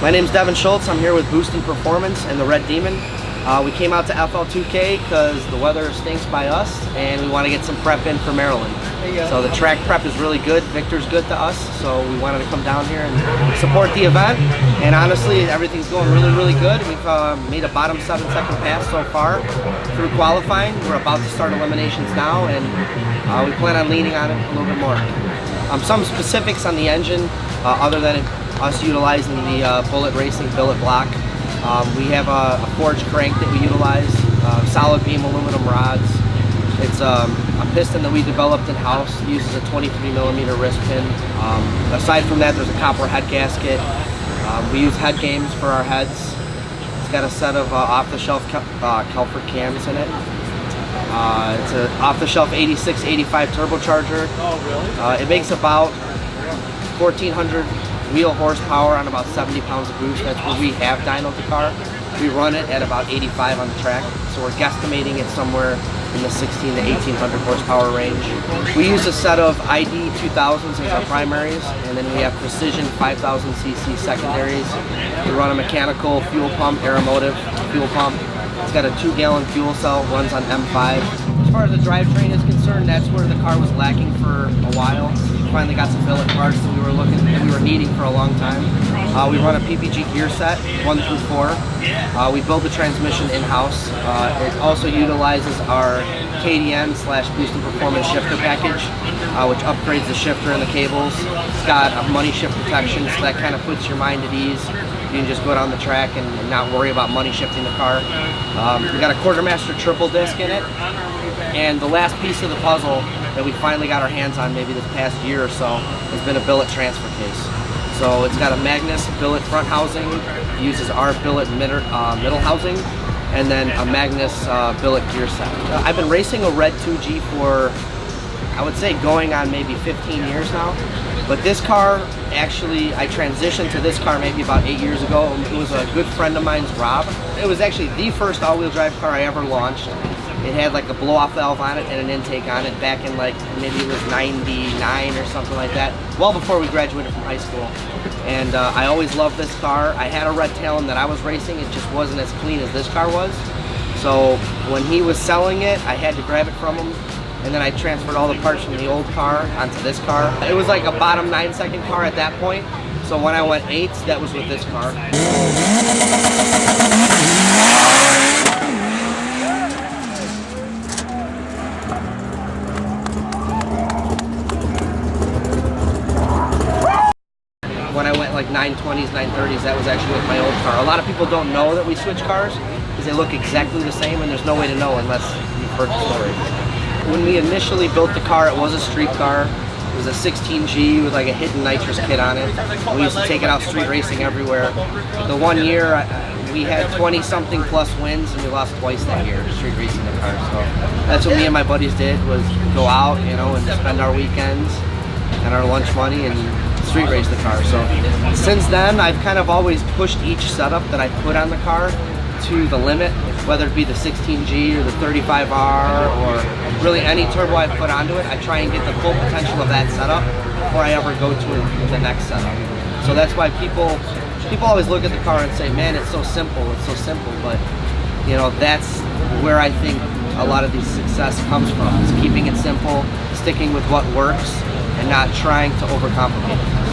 My name's Devin Schultz. I'm here with Boostin Performance and the Red Demon. We came out to FL2K because the weather stinks by us and we want to get some prep in for Maryland. So the track prep is really good. Victor's good to us, so we wanted to come down here and support the event. And honestly, everything's going really good. We've made a bottom 7-second pass so far through qualifying. We're about to start eliminations now, and we plan on leaning on it a little bit more. Some specifics on the engine, other than us utilizing the Bullet Racing billet block. We have a forged crank that we utilize, solid beam aluminum rods. It's a piston that we developed in-house, uses a 23mm wrist pin. Aside from that, there's a copper head gasket. We use head games for our heads. It's got a set of off-the-shelf Kelford cams in it. It's an off-the-shelf 86-85 turbocharger. Oh, really? It makes about 1,400 wheel horsepower on about 70 pounds of boost. That's where we have dynoed the car. We run it at about 85 on the track, so we're guesstimating it somewhere in the 16 to 1800 horsepower range. We use a set of ID 2000s as our primaries, and then we have Precision 5000cc secondaries. We run a mechanical fuel pump, Aeromotive fuel pump. It's got a 2-gallon fuel cell, runs on M5. As far as the drivetrain is concerned, that's where the car was lacking for a while. We finally got some billet parts that we were needing for a long time. We run a PPG gear set, 1 through 4. We build the transmission in-house. It also utilizes our KDN/Boostin Performance shifter package, which upgrades the shifter and the cables. It's got a money shift protection, so that kind of puts your mind at ease. You can just go down the track and not worry about money shifting the car. We got a quartermaster triple disc in it. And the last piece of the puzzle that we finally got our hands on maybe this past year or so has been a billet transfer case. So it's got a Magnus billet front housing, uses our billet middle housing, and then a Magnus billet gear set. I've been racing a Red 2G for, I would say, going on maybe 15 years now. But this car, actually, I transitioned to this car maybe about 8 years ago. It was a good friend of mine's, Rob. It was actually the first all-wheel drive car I ever launched. It had like a blow-off valve on it and an intake on it back in like, maybe it was 99 or something like that, well before we graduated from high school. And I always loved this car. I had a Red Talon that I was racing. It just wasn't as clean as this car was. So when he was selling it, I had to grab it from him. And then I transferred all the parts from the old car onto this car. It was like a bottom 9-second car at that point. So when I went 8s, that was with this car. When I went like 920s, 930s, that was actually with my old car. A lot of people don't know that we switch cars because they look exactly the same, and there's no way to know unless you've heard the story. When we initially built the car, it was a street car. It was a 16G with like a hidden nitrous kit on it. We used to take it out street racing everywhere. The one year we had 20-something plus wins, and we lost twice that year street racing the car. So that's what me and my buddies did, was go out, you know, and spend our weekends and our lunch money and street race the car. So since then, I've kind of always pushed each setup that I put on the car to the limit, whether it be the 16G or the 35R or really any turbo I put onto it. I try and get the full potential of that setup before I ever go to the next setup. So that's why people always look at the car and say, man, it's so simple, but you know, that's where I think a lot of the success comes from, is keeping it simple, sticking with what works, and not trying to overcomplicate it.